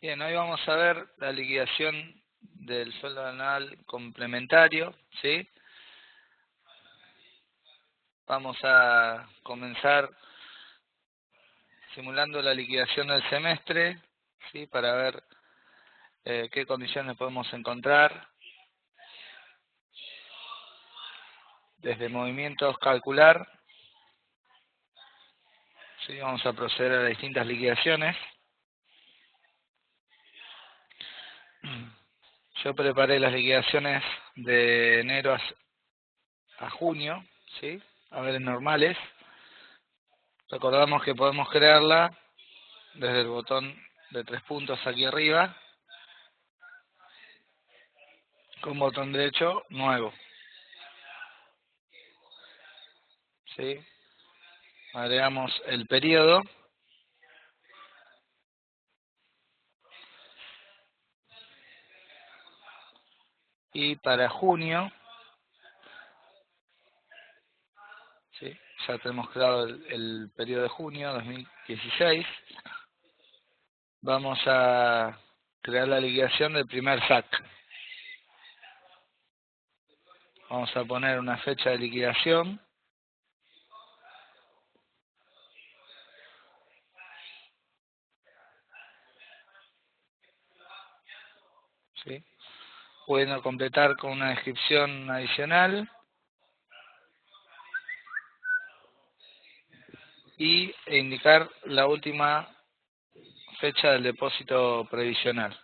Bien, hoy vamos a ver la liquidación del sueldo anual complementario, ¿sí? Vamos a comenzar simulando la liquidación del semestre, ¿sí? Para ver qué condiciones podemos encontrar. Desde movimientos calcular, ¿sí? Vamos a proceder a distintas liquidaciones. Yo preparé las liquidaciones de enero a junio, ¿sí? A ver, normales. Recordamos que podemos crearla desde el botón de 3 puntos aquí arriba, con botón derecho nuevo, ¿sí? Agregamos el periodo y para junio, ¿sí? Ya tenemos creado el periodo de junio 2016. Vamos a crear la liquidación del primer SAC. Vamos a poner una fecha de liquidación. ¿Sí? Pueden completar con una descripción adicional e indicar la última fecha del depósito previsional.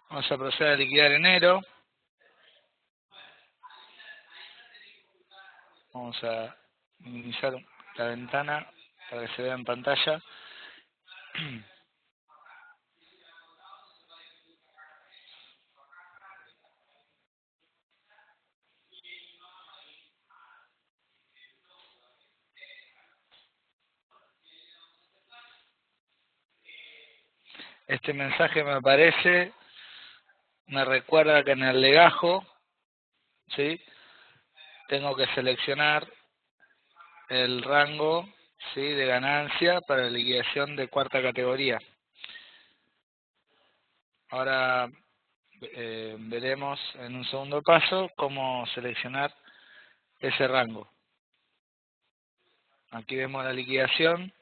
Vamos a proceder a liquidar enero. Vamos a minimizar la ventana para que se vea en pantalla. Este mensaje me aparece, me recuerda que en el legajo, ¿sí? Tengo que seleccionar el rango, ¿sí? De ganancia para liquidación de cuarta categoría. Ahora veremos en un segundo paso cómo seleccionar ese rango. Aquí vemos la liquidación,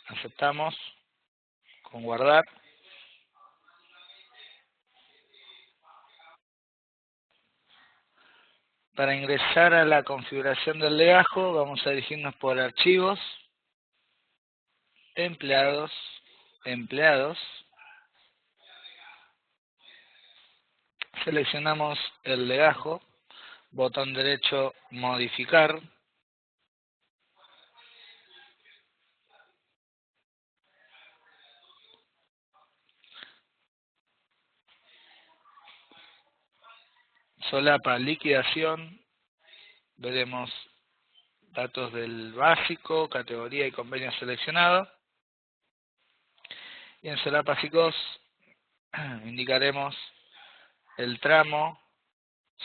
aceptamos con guardar. Para ingresar a la configuración del legajo vamos a dirigirnos por archivos, empleados, seleccionamos el legajo, botón derecho modificar, solapa liquidación, veremos datos del básico, categoría y convenio seleccionado, y en solapa SICOS indicaremos el tramo,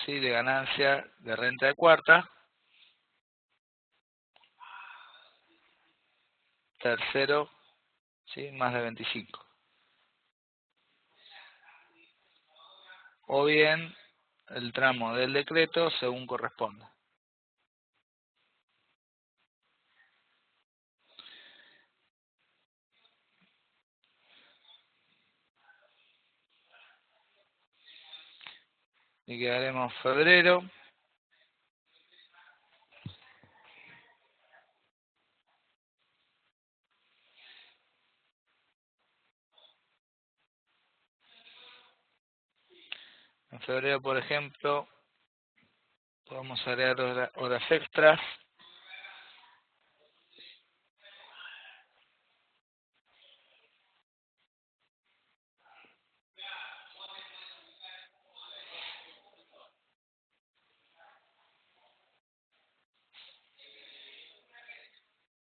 ¿sí? De ganancia de renta de cuarta, tercero, ¿sí? Más de 25, o bien el tramo del decreto según corresponda. Liquidaremos febrero, en febrero por ejemplo podemos agregar horas extras,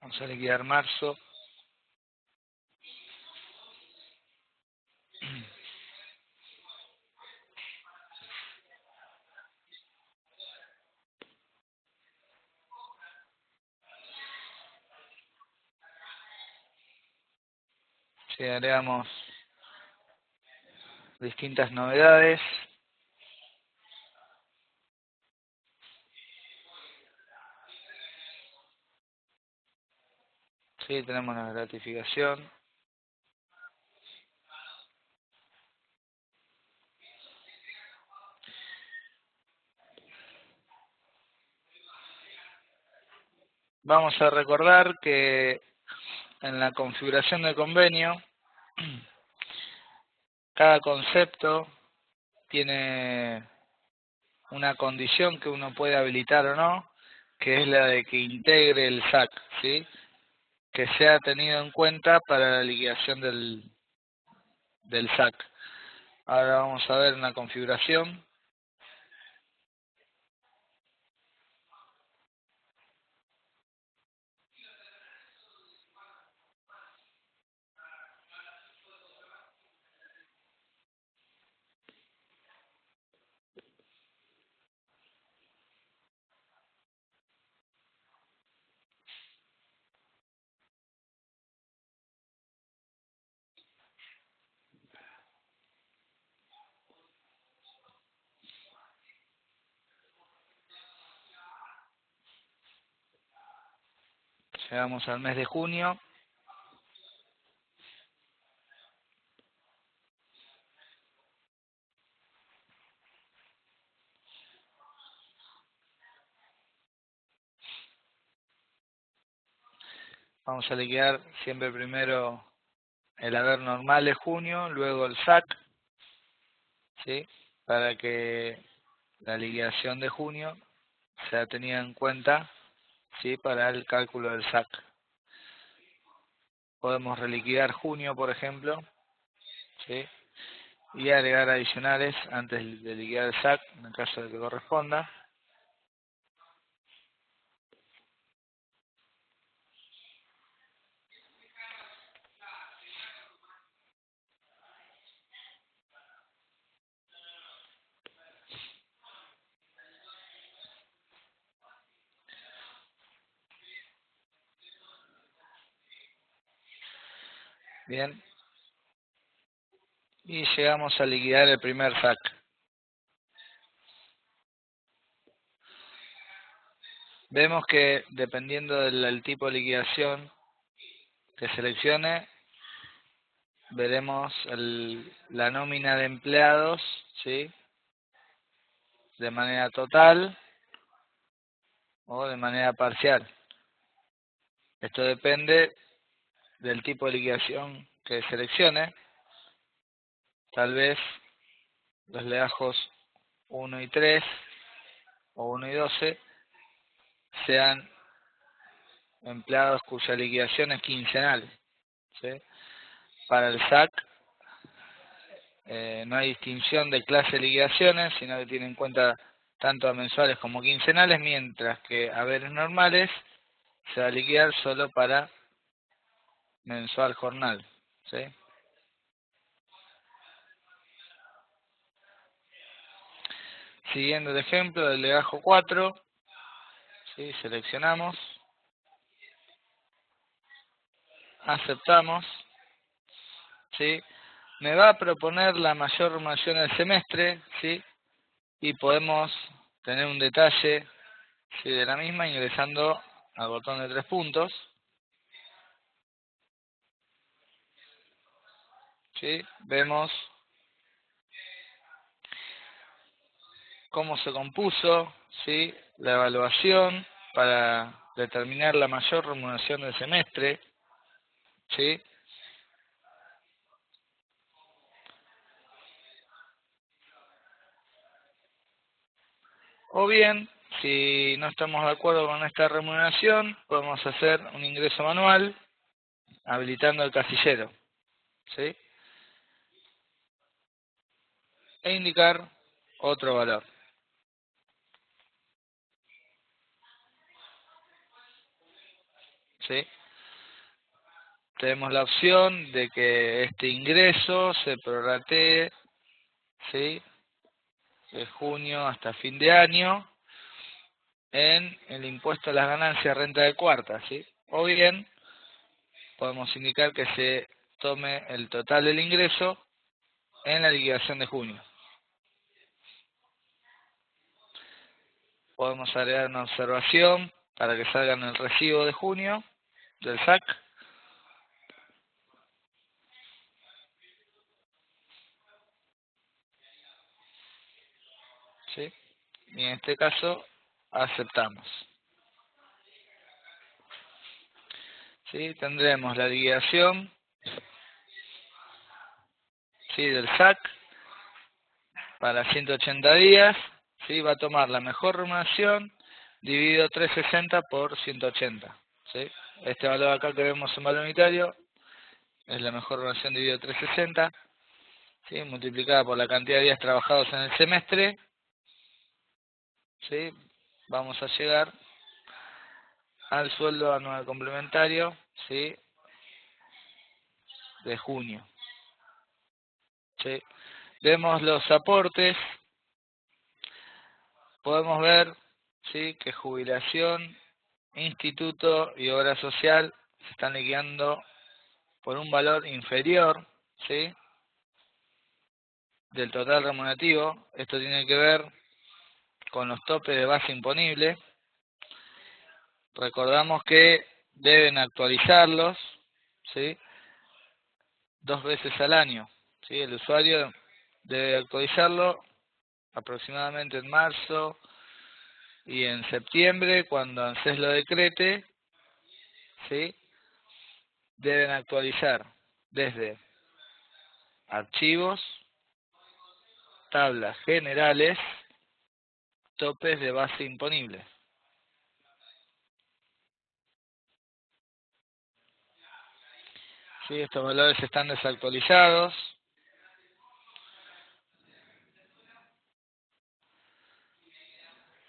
vamos a liquidar marzo, Si agregamos distintas novedades, sí, tenemos la gratificación. Vamos a recordar que en la configuración del convenio, cada concepto tiene una condición que uno puede habilitar o no, que es la de que integre el SAC, ¿sí? Que sea tenido en cuenta para la liquidación del SAC. Ahora vamos a ver una configuración. Llegamos al mes de junio. Vamos a liquidar siempre primero el haber normal de junio, luego el SAC, ¿sí? Para que la liquidación de junio sea tenida en cuenta, ¿sí? Para el cálculo del SAC. Podemos reliquidar junio, por ejemplo, ¿sí? Y agregar adicionales antes de liquidar el SAC, en el caso de que corresponda. Bien. Y llegamos a liquidar el primer SAC. Vemos que dependiendo del tipo de liquidación que seleccione, veremos la nómina de empleados, ¿sí? De manera total o de manera parcial. Esto depende del tipo de liquidación que seleccione. Tal vez los legajos 1 y 3 o 1 y 12 sean empleados cuya liquidación es quincenal, ¿sí? Para el SAC no hay distinción de clase de liquidaciones, sino que tiene en cuenta tanto a mensuales como quincenales, mientras que haberes normales se va a liquidar solo para mensual jornal, ¿sí? Siguiendo el ejemplo del legajo 4, ¿sí? Seleccionamos, aceptamos, ¿sí? Me va a proponer la mayor remuneración del semestre, ¿sí? Y podemos tener un detalle, ¿sí? De la misma ingresando al botón de 3 puntos, ¿sí? Vemos cómo se compuso, ¿sí? La evaluación para determinar la mayor remuneración del semestre, ¿sí? O bien, si no estamos de acuerdo con esta remuneración, podemos hacer un ingreso manual habilitando el casillero, ¿sí? E indicar otro valor, ¿sí? Tenemos la opción de que este ingreso se prorratee, ¿sí? De junio hasta fin de año en el impuesto a las ganancias renta de cuarta, ¿sí? O bien podemos indicar que se tome el total del ingreso en la liquidación de junio. Podemos agregar una observación para que salga en el recibo de junio del SAC. ¿Sí? Y en este caso aceptamos. ¿Sí? Tendremos la liquidación, ¿sí?, del SAC para 180 días. ¿Sí? Va a tomar la mejor remuneración dividido 360 por 180. ¿Sí? Este valor acá que vemos en valor unitario es la mejor remuneración dividido 360. ¿Sí? Multiplicada por la cantidad de días trabajados en el semestre. ¿Sí? Vamos a llegar al sueldo anual complementario, ¿sí?, de junio. ¿Sí? Vemos los aportes. Podemos ver, ¿sí?, que jubilación, instituto y obra social se están liquidando por un valor inferior, ¿sí?, del total remunerativo. Esto tiene que ver con los topes de base imponible. Recordamos que deben actualizarlos, ¿sí?, 2 veces al año. ¿Sí? El usuario debe actualizarlo aproximadamente en marzo y en septiembre, cuando ANSES lo decrete. ¿Sí? Deben actualizar desde archivos, tablas generales, topes de base imponible. ¿Sí? Estos valores están desactualizados.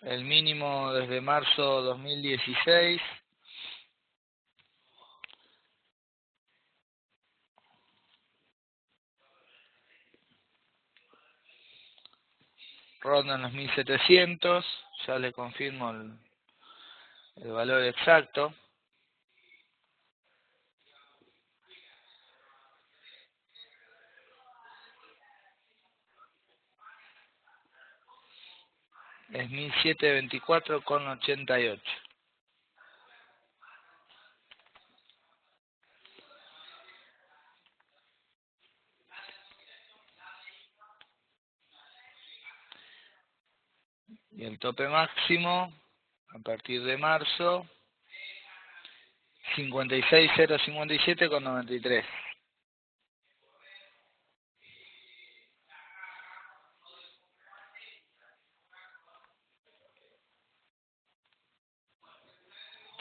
El mínimo desde marzo 2016 rondan los 1700. Ya le confirmo el valor exacto. Es 1724,88. Y el tope máximo a partir de marzo 56.057,93.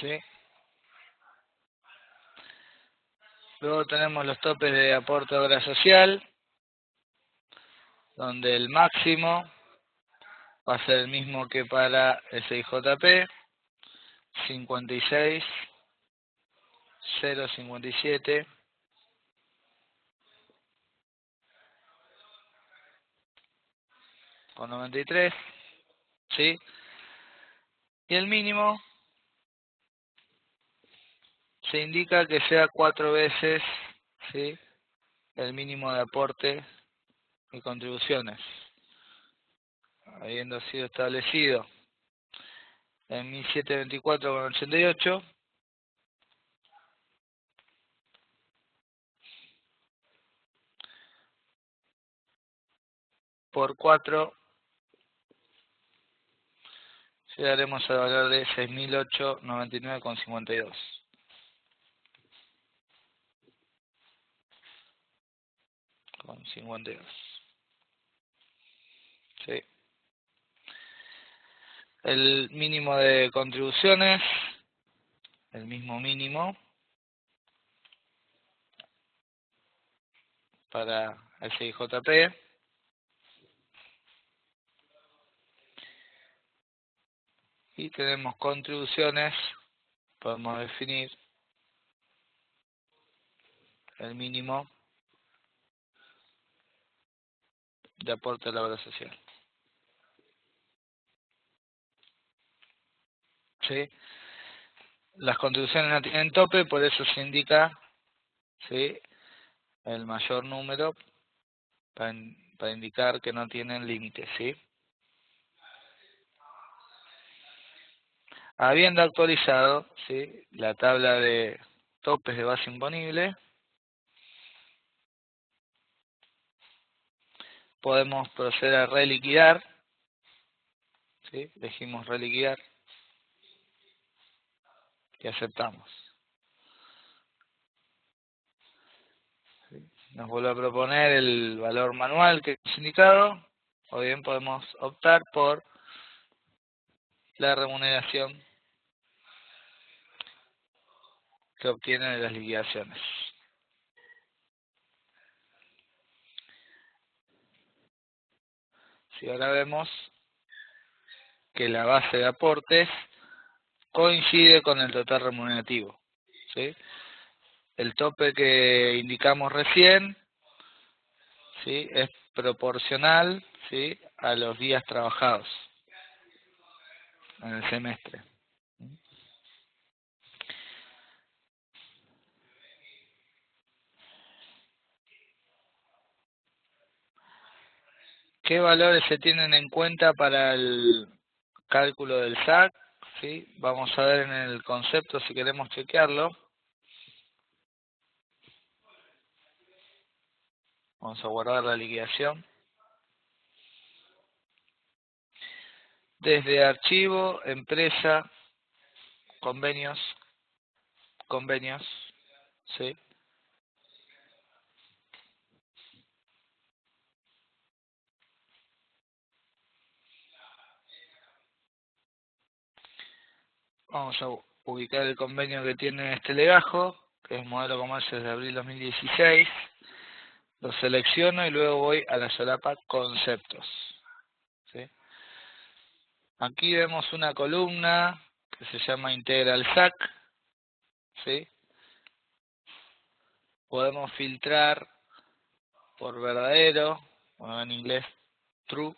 ¿Sí? Luego tenemos los topes de aporte a obra social, donde el máximo va a ser el mismo que para SIJP, 56.057 con 93, ¿sí? Y el mínimo se indica que sea 4 veces, ¿sí?, el mínimo de aporte y contribuciones, habiendo sido establecido en 1724,88 por 4, llegaremos al valor de 6.899,52. Con 52. ¿Sí? El mínimo de contribuciones, el mismo mínimo para el SIJP. Y tenemos contribuciones, podemos definir el mínimo de aporte a la obra social. ¿Sí? Las contribuciones no tienen tope, por eso se indica, ¿sí?, el mayor número para indicar que no tienen límite, ¿sí? Habiendo actualizado, ¿sí?, la tabla de topes de base imponible, podemos proceder a reliquidar, ¿sí? Elegimos reliquidar y aceptamos. ¿Sí? Nos vuelve a proponer el valor manual que hemos indicado, o bien podemos optar por la remuneración que obtiene de las liquidaciones. Si ahora vemos que la base de aportes coincide con el total remunerativo, ¿sí? El tope que indicamos recién, ¿sí?, es proporcional, ¿sí?, a los días trabajados en el semestre. ¿Qué valores se tienen en cuenta para el cálculo del SAC? ¿Sí? Vamos a ver en el concepto si queremos chequearlo. Vamos a guardar la liquidación. Desde archivo, empresa, convenios, ¿sí? Vamos a ubicar el convenio que tiene este legajo, que es modelo comercios de abril 2016. Lo selecciono y luego voy a la solapa conceptos, ¿sí? Aquí vemos una columna que se llama Integral SAC, ¿sí? Podemos filtrar por verdadero, o en inglés true,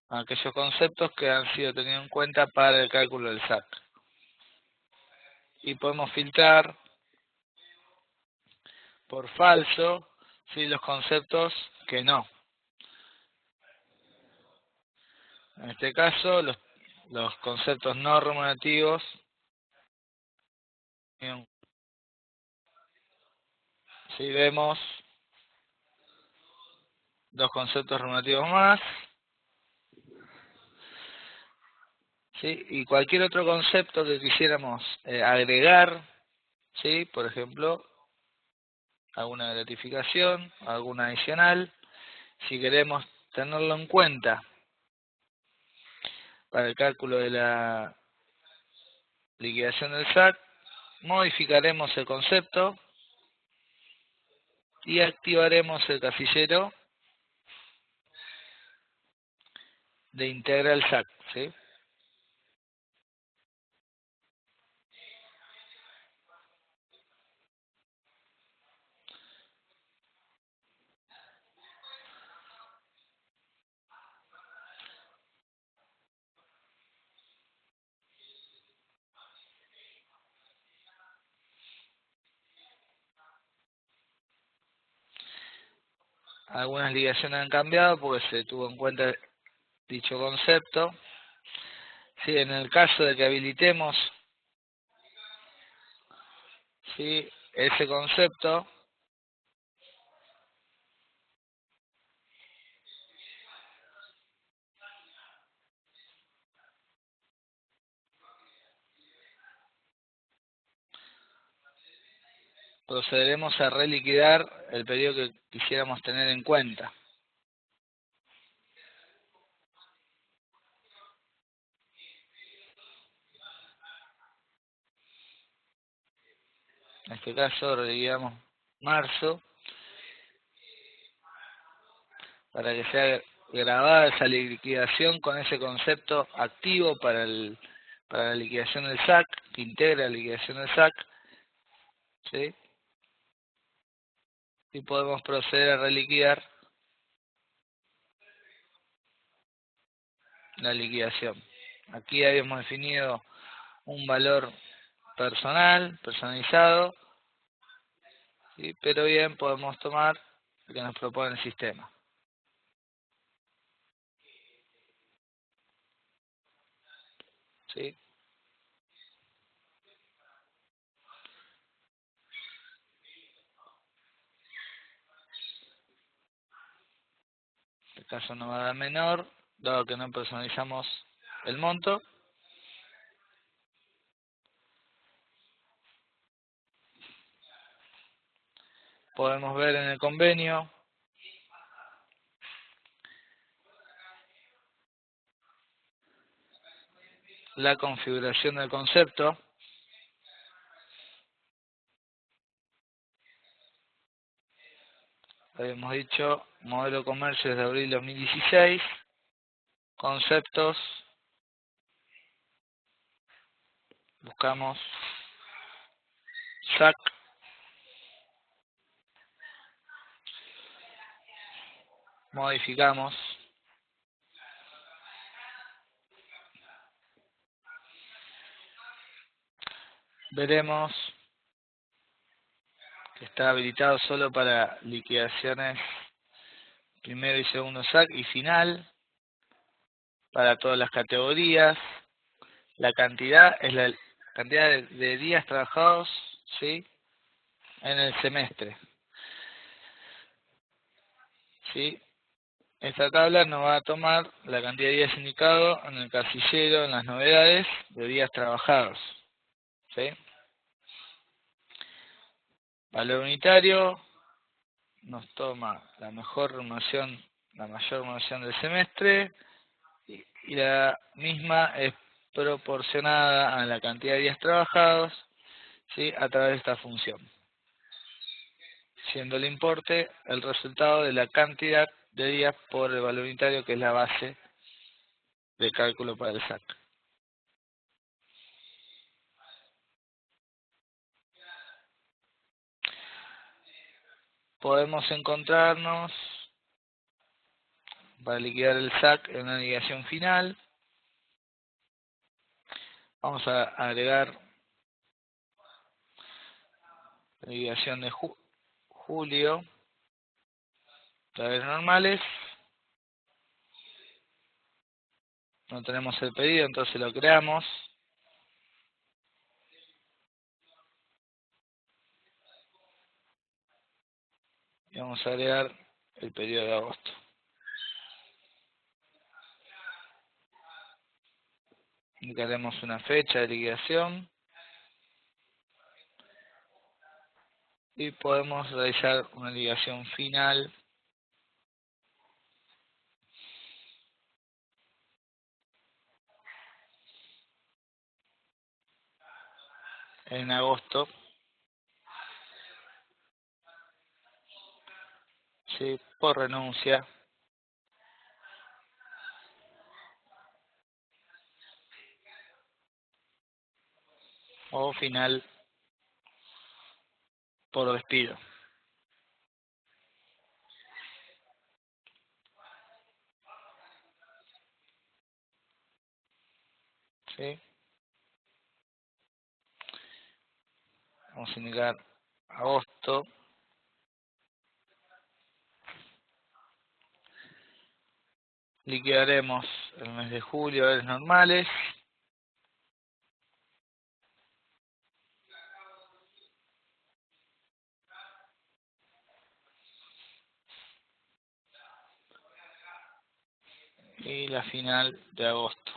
aquellos conceptos que han sido tenidos en cuenta para el cálculo del SAC. Y podemos filtrar por falso, ¿sí?, los conceptos que no. En este caso, los conceptos no remunerativos, si vemos dos conceptos remunerativos más, ¿sí?, y cualquier otro concepto que quisiéramos agregar, ¿sí?, por ejemplo, alguna gratificación, alguna adicional, si queremos tenerlo en cuenta para el cálculo de la liquidación del SAC, modificaremos el concepto y activaremos el casillero de integral SAC, ¿sí? Algunas liquidaciones han cambiado porque se tuvo en cuenta dicho concepto. Sí, en el caso de que habilitemos, ¿sí?, ese concepto, procederemos a reliquidar el periodo que quisiéramos tener en cuenta. En este caso reliquidamos marzo para que sea grabada esa liquidación con ese concepto activo para la liquidación del SAC, que integra la liquidación del SAC, ¿sí? Y podemos proceder a reliquidar la liquidación. Aquí habíamos definido un valor personalizado, ¿sí? Pero bien podemos tomar el que nos propone el sistema. ¿Sí? En este caso no va a dar menor, dado que no personalizamos el monto. Podemos ver en el convenio la configuración del concepto. Habíamos dicho modelo de comercio desde abril 2016, conceptos, buscamos SAC, modificamos, veremos que está habilitado solo para liquidaciones primero y segundo SAC y final, para todas las categorías. La cantidad es la cantidad de días trabajados, ¿sí?, en el semestre. ¿Sí? Esta tabla nos va a tomar la cantidad de días indicado en el casillero, en las novedades de días trabajados. ¿Sí? Valor unitario nos toma la mayor remuneración del semestre y la misma es proporcionada a la cantidad de días trabajados, ¿sí?, a través de esta función, siendo el importe el resultado de la cantidad de días por el valor unitario, que es la base de cálculo para el SAC. Podemos encontrarnos, para liquidar el SAC, en una liquidación final. Vamos a agregar la liquidación de julio, tablas normales. No tenemos el pedido, entonces lo creamos. Y vamos a agregar el pedido de agosto. Indicaremos una fecha de liquidación. Y podemos realizar una liquidación final en agosto, ¿sí?, por renuncia, o final por despido. ¿Sí? Vamos a indicar agosto. Liquidaremos el mes de julio, horas normales. Y la final de agosto.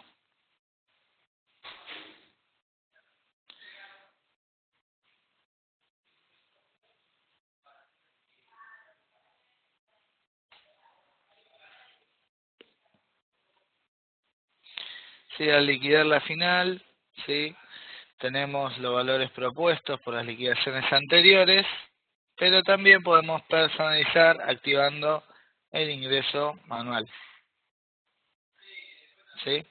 Sí, al liquidar la final, ¿sí?, tenemos los valores propuestos por las liquidaciones anteriores, pero también podemos personalizar activando el ingreso manual. ¿Sí?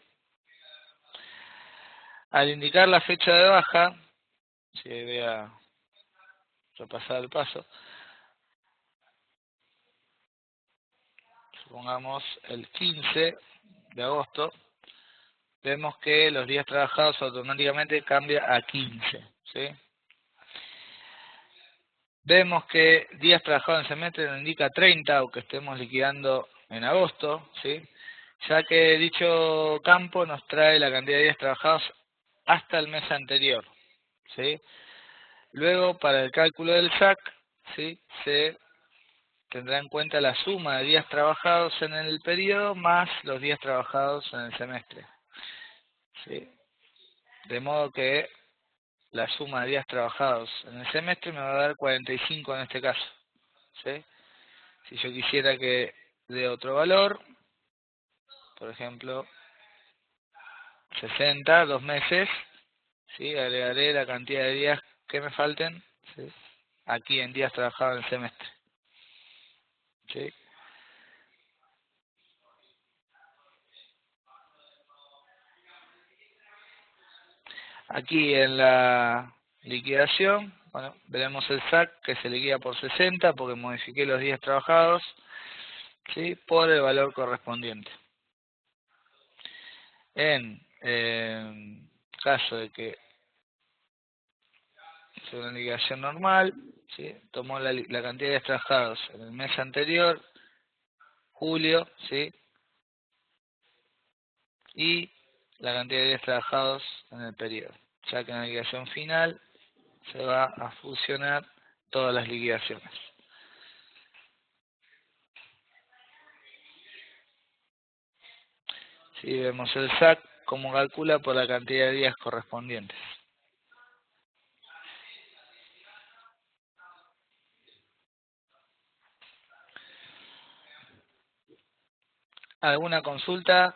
Al indicar la fecha de baja, si voy a repasar el paso, supongamos el 15 de agosto, vemos que los días trabajados automáticamente cambia a 15. ¿sí? Vemos que días trabajados en semestre nos indica 30, aunque estemos liquidando en agosto, ¿sí? Ya que dicho campo nos trae la cantidad de días trabajados hasta el mes anterior, ¿sí? Luego, para el cálculo del SAC, ¿sí?, se tendrá en cuenta la suma de días trabajados en el periodo más los días trabajados en el semestre, ¿sí? De modo que la suma de días trabajados en el semestre me va a dar 45 en este caso, ¿sí? Si yo quisiera que dé otro valor, por ejemplo, 60, 2 meses, ¿sí?, agregaré la cantidad de días que me falten, ¿sí?, aquí en días trabajados en el semestre, ¿sí? Aquí en la liquidación, bueno, veremos el SAC que se liquida por 60 porque modifiqué los días trabajados, ¿sí?, por el valor correspondiente. En caso de que sea una liquidación normal, ¿sí?, tomó la cantidad de días trabajados en el mes anterior, julio, ¿sí?, y la cantidad de días trabajados en el periodo, ya que en la liquidación final se va a fusionar todas las liquidaciones. Si vemos el SAC, como calcula por la cantidad de días correspondientes. ¿Alguna consulta?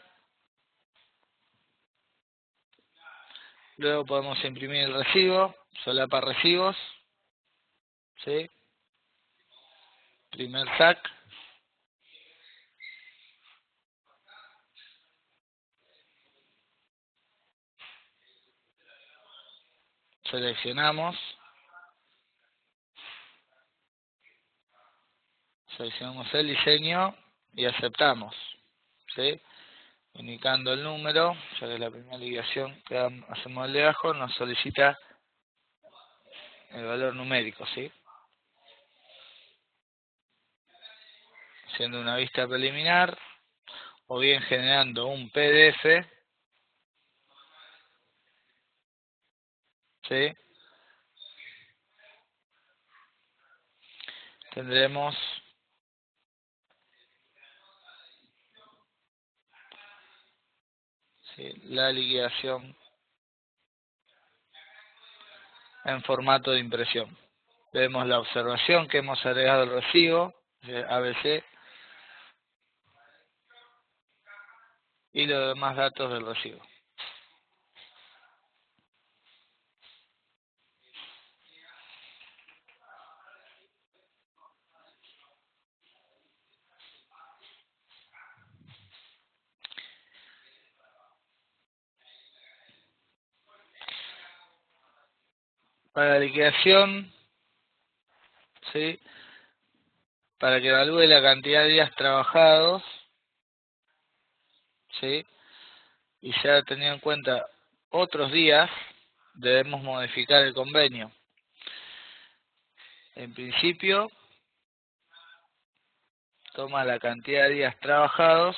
Luego podemos imprimir el recibo, solapa recibos, ¿sí?, primer SAC, seleccionamos el diseño y aceptamos, ¿sí?, indicando el número, ya que la primera liquidación que hacemos el legajo nos solicita el valor numérico, ¿sí?, haciendo una vista preliminar o bien generando un PDF, ¿sí?, tendremos ¿sí?, la liquidación en formato de impresión. Vemos la observación que hemos agregado al recibo, ABC, y los demás datos del recibo. Para la liquidación, ¿sí?, para que evalúe la cantidad de días trabajados, ¿sí?, y se ha tenido en cuenta otros días, debemos modificar el convenio. En principio, toma la cantidad de días trabajados,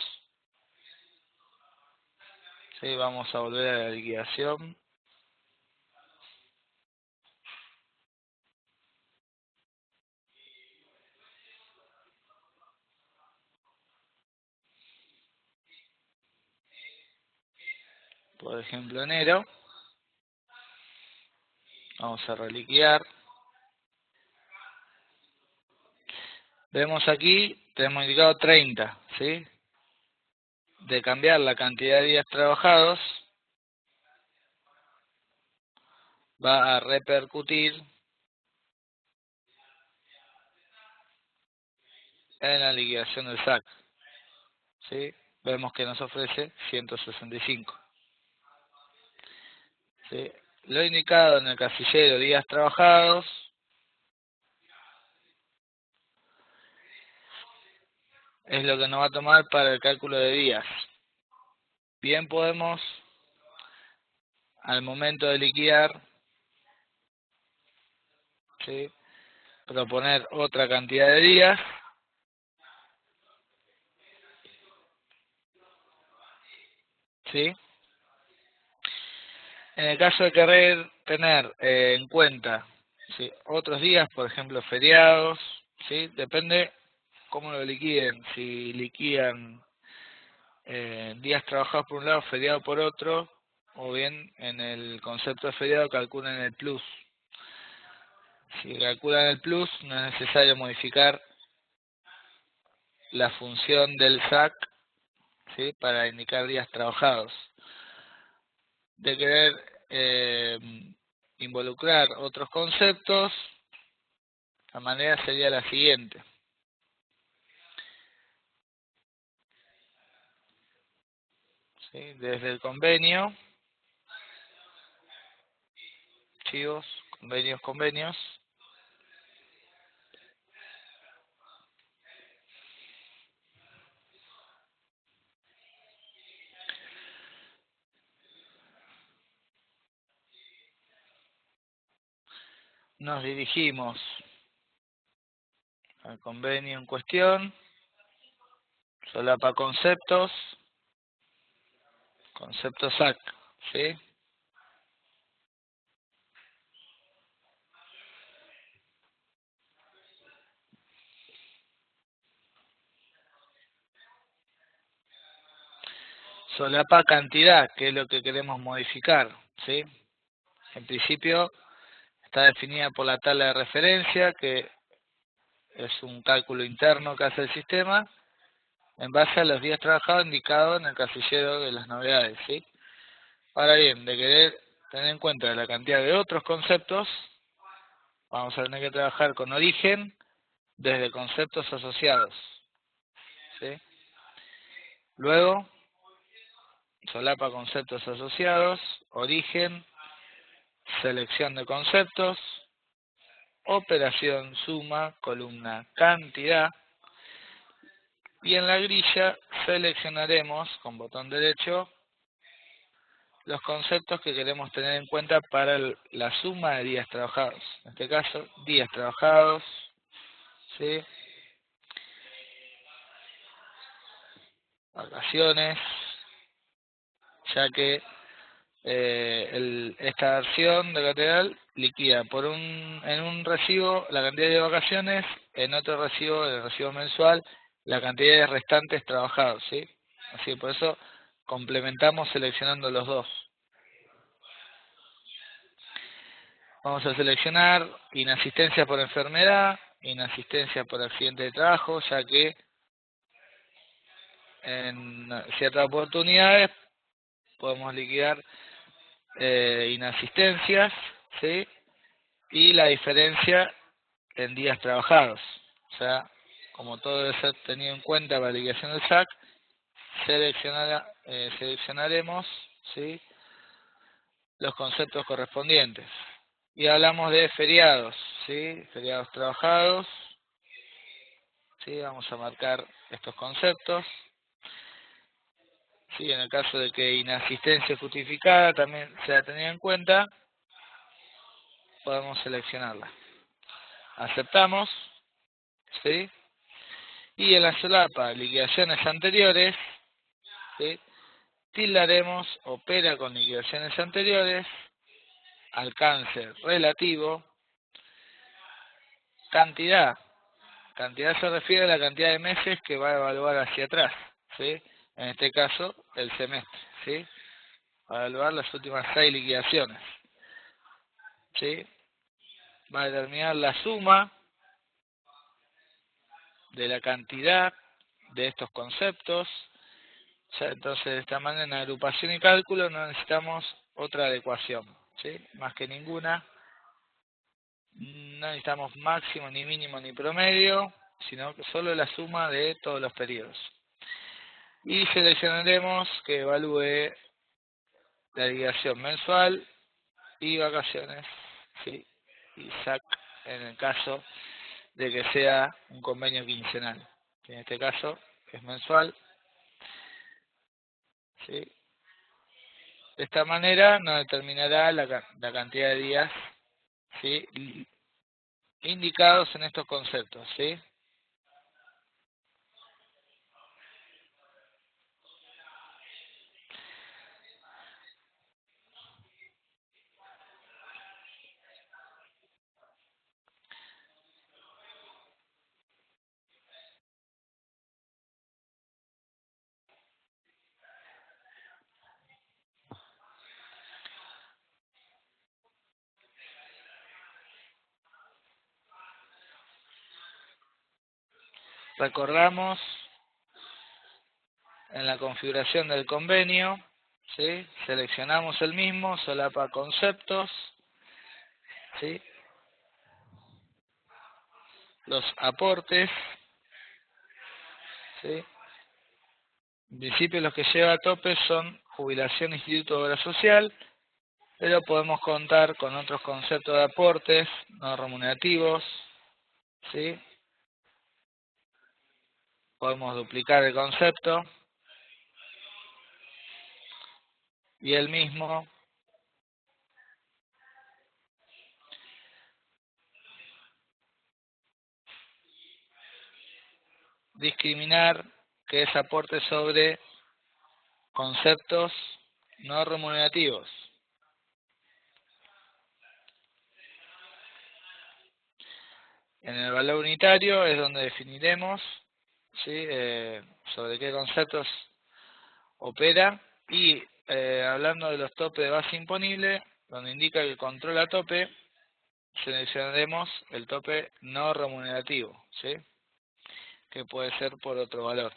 ¿sí?, vamos a volver a la liquidación, por ejemplo enero, vamos a reliquidar. Vemos aquí, tenemos indicado 30, ¿sí? De cambiar la cantidad de días trabajados, va a repercutir en la liquidación del SAC, ¿sí? Vemos que nos ofrece 165, ¿sí? Lo indicado en el casillero días trabajados es lo que nos va a tomar para el cálculo de días. Bien, podemos, al momento de liquidar, ¿sí? Proponer otra cantidad de días, ¿sí? En el caso de querer tener en cuenta, ¿sí?, otros días, por ejemplo feriados, ¿sí? Depende cómo lo liquiden. Si liquidan días trabajados por un lado, feriado por otro, o bien en el concepto de feriado calculan el plus. Si calculan el plus, no es necesario modificar la función del SAC, ¿sí?, para indicar días trabajados. De querer involucrar otros conceptos, la manera sería la siguiente. ¿Sí? Desde el convenio, archivos, convenios, nos dirigimos al convenio en cuestión, solapa conceptos, concepto SAC, ¿sí? Solapa cantidad, que es lo que queremos modificar, ¿sí? En principio está definida por la tabla de referencia, que es un cálculo interno que hace el sistema, en base a los días trabajados indicados en el casillero de las novedades, ¿sí? Ahora bien, de querer tener en cuenta la cantidad de otros conceptos, vamos a tener que trabajar con origen desde conceptos asociados, ¿sí? Luego, solapa conceptos asociados, origen, selección de conceptos, operación suma, columna cantidad, y en la grilla seleccionaremos con botón derecho los conceptos que queremos tener en cuenta para la suma de días trabajados. En este caso, días trabajados, ¿sí?, vacaciones, ya que esta versión de lateral liquida en un recibo la cantidad de vacaciones, en otro recibo, el recibo mensual, la cantidad de restantes trabajados, ¿sí? Así, por eso complementamos seleccionando los dos. Vamos a seleccionar inasistencia por enfermedad, inasistencia por accidente de trabajo, ya que en ciertas oportunidades podemos liquidar inasistencias, ¿sí?, y la diferencia en días trabajados. O sea, como todo debe ser tenido en cuenta para la liquidación del SAC, seleccionaremos, ¿sí?, los conceptos correspondientes. Y hablamos de feriados, ¿sí?, feriados trabajados, ¿sí?, vamos a marcar estos conceptos. Sí, en el caso de que inasistencia justificada también sea tenida en cuenta, podemos seleccionarla. Aceptamos, ¿sí? Y en la solapa liquidaciones anteriores, ¿sí?, tildaremos opera con liquidaciones anteriores, alcance relativo, cantidad. Cantidad se refiere a la cantidad de meses que va a evaluar hacia atrás, ¿sí? En este caso, el semestre, ¿sí? Va a evaluar las últimas 6 liquidaciones, ¿sí? Va a determinar la suma de la cantidad de estos conceptos. Ya, entonces, de esta manera, en agrupación y cálculo no necesitamos otra adecuación, ¿sí? Más que ninguna. No necesitamos máximo, ni mínimo, ni promedio, sino que solo la suma de todos los periodos. Y seleccionaremos que evalúe la liquidación mensual y vacaciones, ¿sí?, y SAC en el caso de que sea un convenio quincenal, que en este caso es mensual, ¿sí? De esta manera nos determinará la cantidad de días, ¿sí?, indicados en estos conceptos, ¿sí? Recordamos en la configuración del convenio, ¿sí? Seleccionamos el mismo, solapa conceptos, ¿sí? Los aportes, ¿sí? En principio los que lleva a tope son jubilación, instituto de obra social, pero podemos contar con otros conceptos de aportes no remunerativos, ¿sí? Podemos duplicar el concepto y el mismo discriminar que es aporte sobre conceptos no remunerativos. En el valor unitario es donde definiremos, ¿sí? Sobre qué conceptos opera y hablando de los topes de base imponible, donde indica el control a tope, seleccionaremos el tope no remunerativo, ¿sí? Que puede ser por otro valor.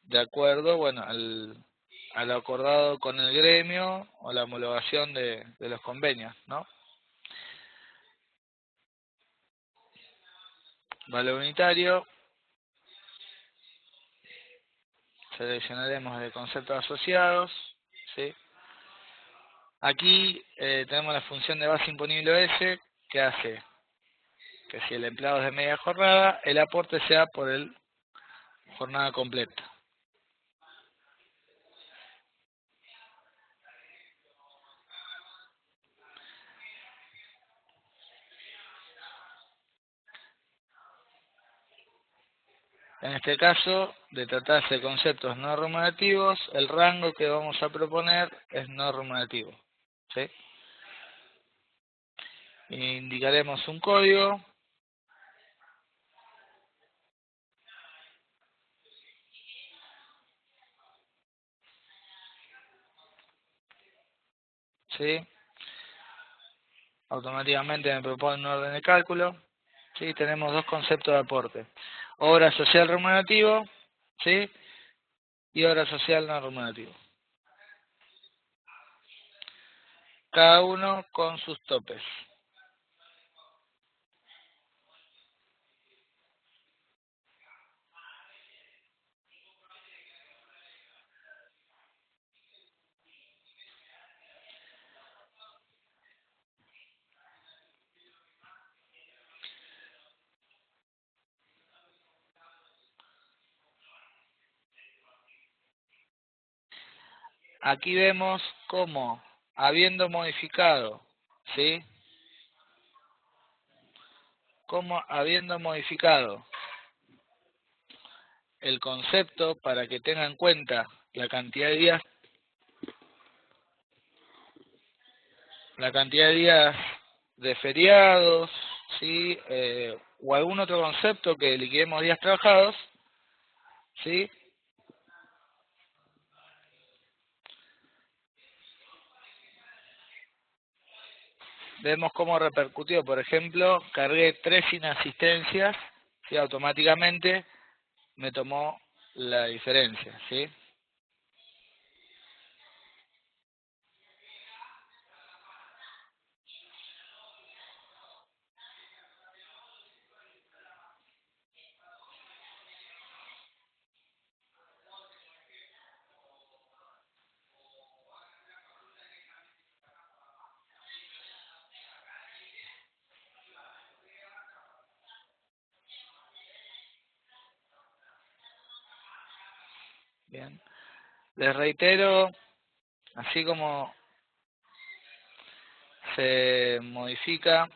De acuerdo, bueno, a lo acordado con el gremio o la homologación de los convenios, ¿no? Valor unitario, seleccionaremos el conceptos asociados, ¿sí? Aquí tenemos la función de base imponible S, que hace que si el empleado es de media jornada, el aporte sea por el jornada completa. En este caso, de tratarse de conceptos no remunerativos, el rango que vamos a proponer es no remunerativo, ¿sí? Indicaremos un código, ¿sí? Automáticamente me propone un orden de cálculo, ¿sí? Tenemos dos conceptos de aporte, obra social remunerativo, ¿sí? Y obra social no remunerativo. Cada uno con sus topes. Aquí vemos cómo, habiendo modificado, ¿sí? Como habiendo modificado el concepto para que tenga en cuenta la cantidad de días, de feriados, ¿sí? O algún otro concepto que liquidemos días trabajados, ¿sí? Vemos cómo repercutió, por ejemplo, cargué 3 inasistencias y automáticamente me tomó la diferencia, ¿sí? Bien. Les reitero, así como se modifica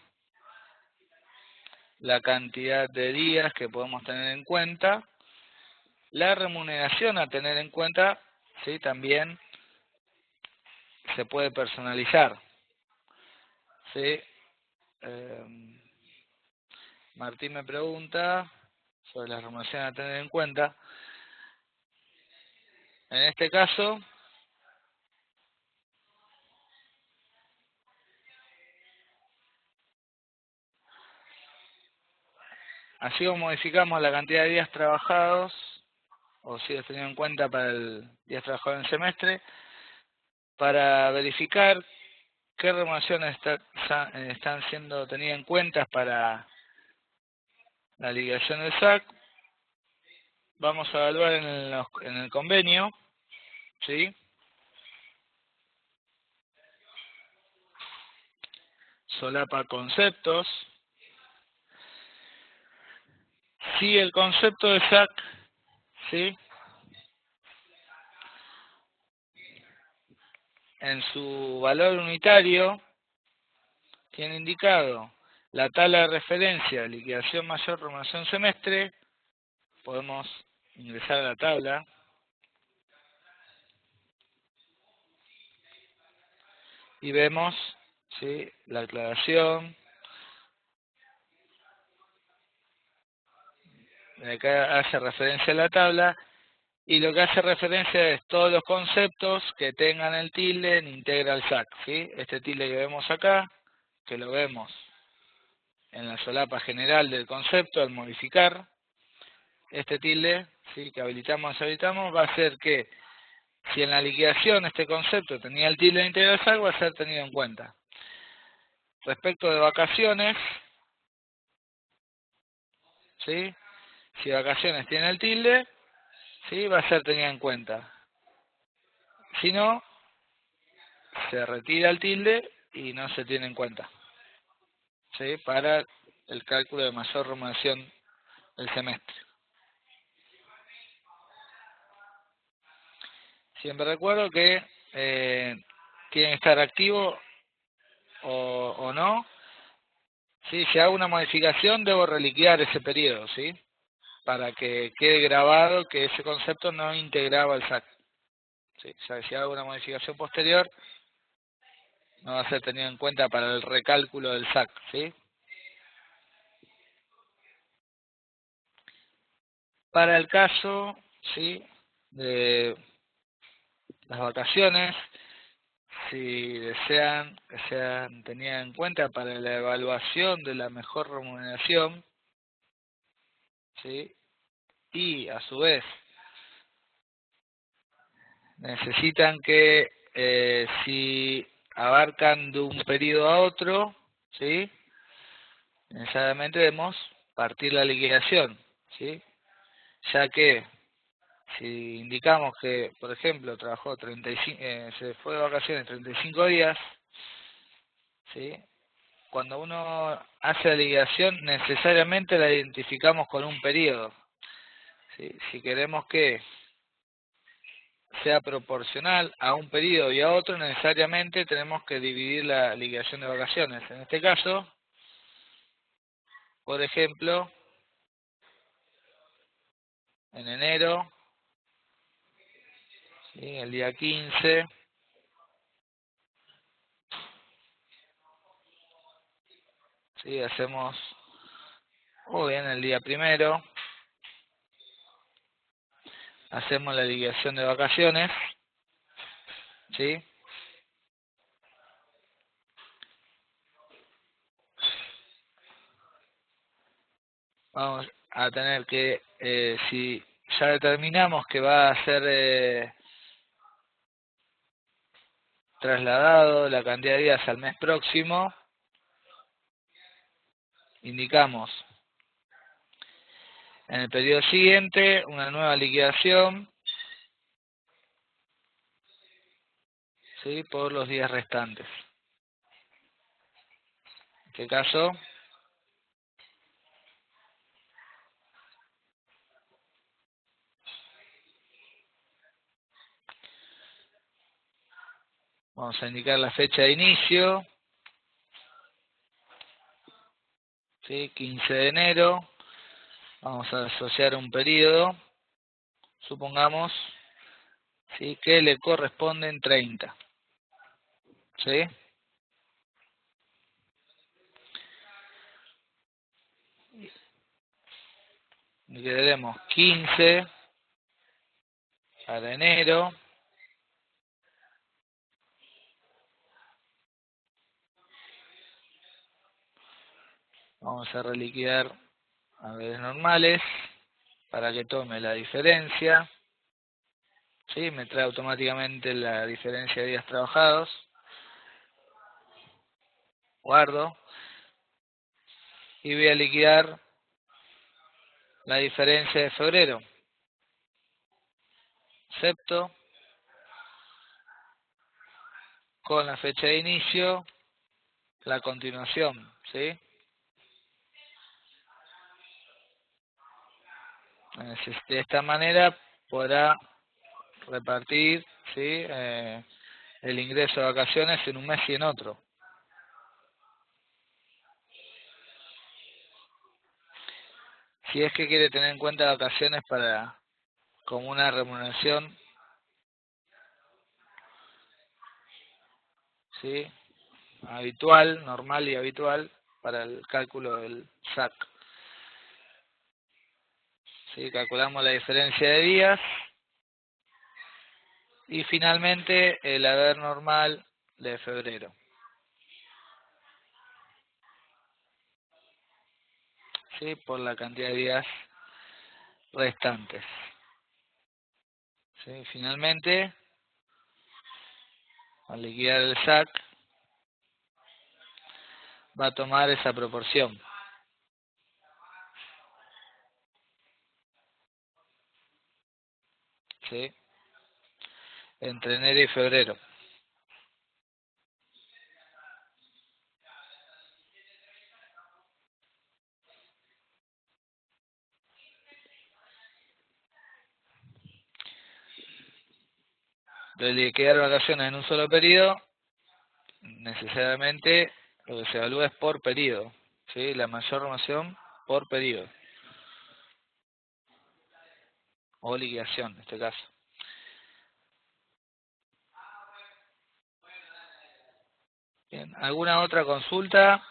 la cantidad de días que podemos tener en cuenta, la remuneración a tener en cuenta, ¿sí? También se puede personalizar, ¿sí? Martín me pregunta sobre la remuneración a tener en cuenta. En este caso, así como modificamos la cantidad de días trabajados, o si es tenido en cuenta para el días trabajados en el semestre, para verificar qué remuneraciones están siendo tenidas en cuenta para la liquidación del SAC, vamos a evaluar en el convenio, ¿sí? Solapa conceptos. Si el concepto de SAC, ¿sí? En su valor unitario tiene indicado la tabla de referencia, liquidación mayor, remuneración semestre, podemos ingresar a la tabla y vemos, ¿sí? La aclaración, de acá hace referencia a la tabla, y lo que hace referencia es todos los conceptos que tengan el tilde en integral SAC, ¿sí? Este tilde que vemos acá, que lo vemos en la solapa general del concepto al modificar, este tilde, ¿sí? Que habilitamos, va a hacer que si en la liquidación este concepto tenía el tilde de integral SAC, va a ser tenido en cuenta. Respecto de vacaciones, ¿sí? Si vacaciones tiene el tilde, ¿sí? Va a ser tenida en cuenta. Si no, se retira el tilde y no se tiene en cuenta, ¿sí? Para el cálculo de mayor remuneración del semestre. Siempre recuerdo que tiene que estar activo o no. ¿Sí? Si hago una modificación, debo reliquidar ese periodo, ¿sí? Para que quede grabado que ese concepto no integraba el SAC. ¿Sí? O sea, si hago una modificación posterior, no va a ser tenido en cuenta para el recálculo del SAC, ¿sí? Para el caso, ¿sí? De las vacaciones, si desean que sean tenidas en cuenta para la evaluación de la mejor remuneración, ¿sí? Y a su vez necesitan que si abarcan de un periodo a otro, ¿sí? Necesariamente debemos partir la liquidación, ¿sí? Ya que si indicamos que, por ejemplo, trabajó 35, se fue de vacaciones 35 días, ¿sí? Cuando uno hace la liquidación, necesariamente la identificamos con un periodo, ¿sí? Si queremos que sea proporcional a un periodo y a otro, necesariamente tenemos que dividir la liquidación de vacaciones. En este caso, por ejemplo, en enero, ¿sí? El día 15, ¿sí? Hacemos, o bien el día primero, hacemos la liquidación de vacaciones, ¿sí? Vamos a tener que, si ya determinamos que va a ser trasladado la cantidad de días al mes próximo, indicamos en el periodo siguiente una nueva liquidación, ¿sí? Por los días restantes. En este caso, vamos a indicar la fecha de inicio, ¿sí? 15 de enero, vamos a asociar un periodo, supongamos, ¿sí? Que le corresponden 30, ¿sí? Y que tenemos 15 para enero, vamos a reliquidar haberes normales para que tome la diferencia, ¿sí? Me trae automáticamente la diferencia de días trabajados, guardo, y voy a liquidar la diferencia de febrero, excepto con la fecha de inicio, la continuación, ¿sí? De esta manera podrá repartir, ¿sí? El ingreso de vacaciones en un mes y en otro. Si es que quiere tener en cuenta vacaciones para como una remuneración, ¿sí? Habitual, normal y habitual para el cálculo del SAC. ¿Sí? Calculamos la diferencia de días y finalmente el haber normal de febrero, ¿sí? Por la cantidad de días restantes. ¿Sí? Finalmente, al liquidar el SAC, va a tomar esa proporción, ¿sí? Entre enero y febrero. De liquidar vacaciones en un solo periodo, necesariamente lo que se evalúa es por periodo, ¿sí? La mayor remuneración por periodo, o liquidación en este caso. Bien, ¿alguna otra consulta?